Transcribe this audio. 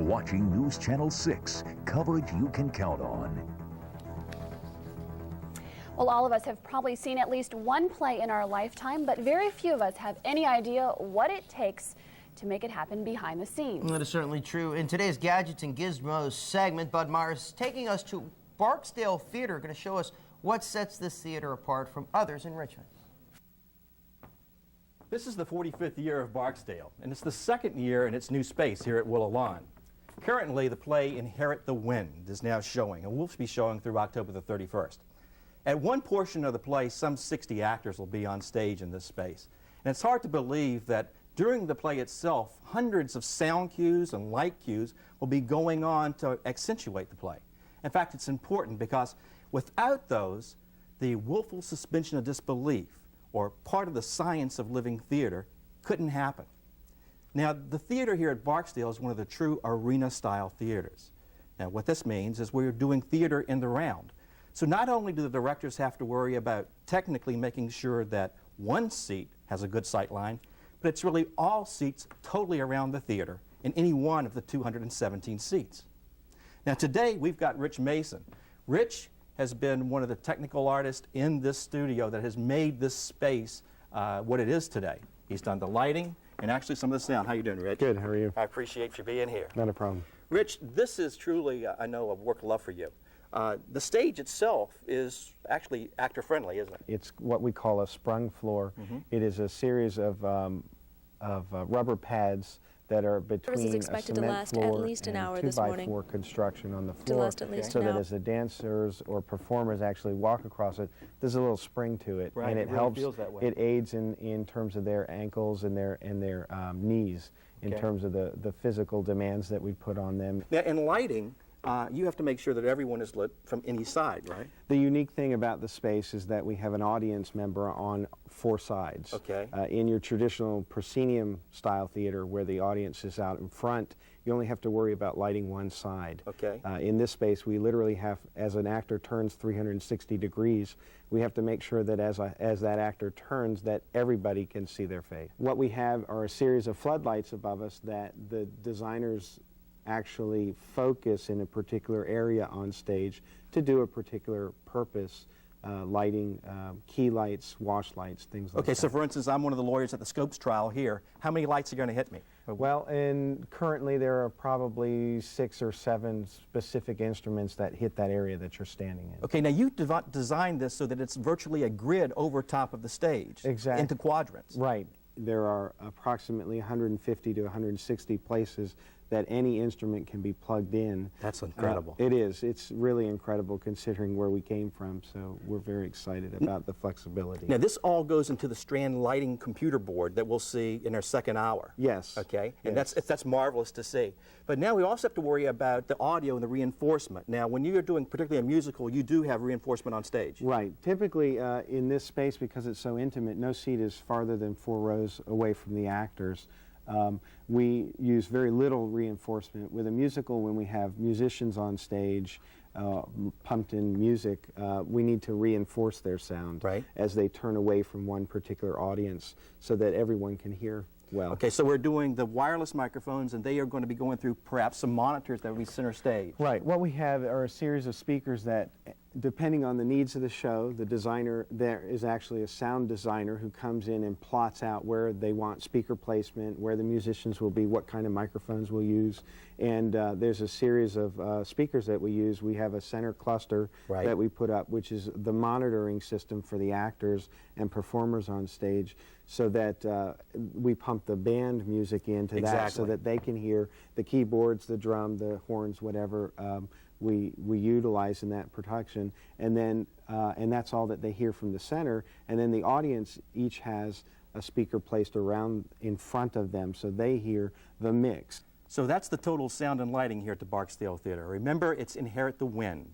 watching News Channel 6, coverage you can count on. Well, all of us have probably seen at least one play in our lifetime, but very few of us have any idea what it takes to make it happen behind the scenes. That is certainly true. In today's Gadgets and Gizmos segment, Bud Myers taking us to Barksdale Theater, going to show us what sets this theater apart from others in Richmond. This is the 45th year of Barksdale, and it's the second year in its new space here at Willow Lawn. Currently, the play Inherit the Wind is now showing, and will be showing through October the 31st. At one portion of the play, some 60 actors will be on stage in this space. And it's hard to believe that during the play itself, hundreds of sound cues and light cues will be going on to accentuate the play. In fact, it's important because without those, the willful suspension of disbelief, or part of the science of living theater, couldn't happen. Now, the theater here at Barksdale is one of the true arena-style theaters. Now, what this means is we're doing theater in the round. So not only do the directors have to worry about technically making sure that one seat has a good sight line, but it's really all seats totally around the theater in any one of the 217 seats. Now today we've got Rich Mason. Rich has been one of the technical artists in this studio that has made this space what it is today. He's done the lighting and actually some of the sound. How you doing, Rich? Good, how are you? I appreciate you being here. Not a problem. Rich, this is truly, I know, a work of love for you. The stage itself is actually actor-friendly, isn't it? It's what we call a sprung floor. It is a series of rubber pads that are between a expected to cement last floor at least an and hour this morning. 2x4 construction on the To floor, last at least so an that hour. as the dancers or performers actually walk across it, there's a little spring to it, Right, and it it really helps. feels that way. It aids in terms of their ankles and their knees, in Okay. terms of the physical demands that we put on them. Now, in lighting, you have to make sure that everyone is lit from any side, right? The unique thing about the space is that we have an audience member on 4 sides. Okay. In your traditional proscenium style theater where the audience is out in front, you only have to worry about lighting one side. Okay. In this space, we literally have, as an actor turns 360 degrees, we have to make sure that as that actor turns, that everybody can see their face. What we have are a series of floodlights above us that the designers actually focus in a particular area on stage to do a particular purpose, lighting, key lights, wash lights, things like that. Okay, so for instance, I'm one of the lawyers at the Scopes trial here. How many lights are going to hit me? Well, currently there are probably 6 or 7 specific instruments that hit that area that you're standing in. Okay, now you designed this so that it's virtually a grid over top of the stage. Exactly. Into quadrants. Right. There are approximately 150 to 160 places that any instrument can be plugged in. That's incredible. It is. It's really incredible considering where we came from, so we're very excited about the flexibility. Now this all goes into the Strand lighting computer board that we'll see in our second hour. Yes. Okay, and Yes. that's marvelous to see. But now we also have to worry about the audio and the reinforcement. Now when you're doing particularly a musical, you do have reinforcement on stage. Right. Typically in this space, because it's so intimate, no seat is farther than 4 rows away from the actors. We use very little reinforcement. With a musical, when we have musicians on stage, pumped in music, we need to reinforce their sound as they turn away from one particular audience so that everyone can hear well. Okay, so we're doing the wireless microphones, and they are going to be going through perhaps some monitors that will be center stage. Right. What we have are a series of speakers that, depending on the needs of the show, the designer, there is actually a sound designer who comes in and plots out where they want speaker placement, where the musicians will be, what kind of microphones we'll use. And there's a series of speakers that we use. We have a center cluster that we put up, which is the monitoring system for the actors and performers on stage, so that we pump the band music into that so that they can hear the keyboards, the drum, the horns, whatever we utilize in that production, and then and that's all that they hear from the center. And then the audience each has a speaker placed around in front of them, so they hear the mix. So that's the total sound and lighting here at the Barksdale Theater. Remember, it's Inherit the Wind.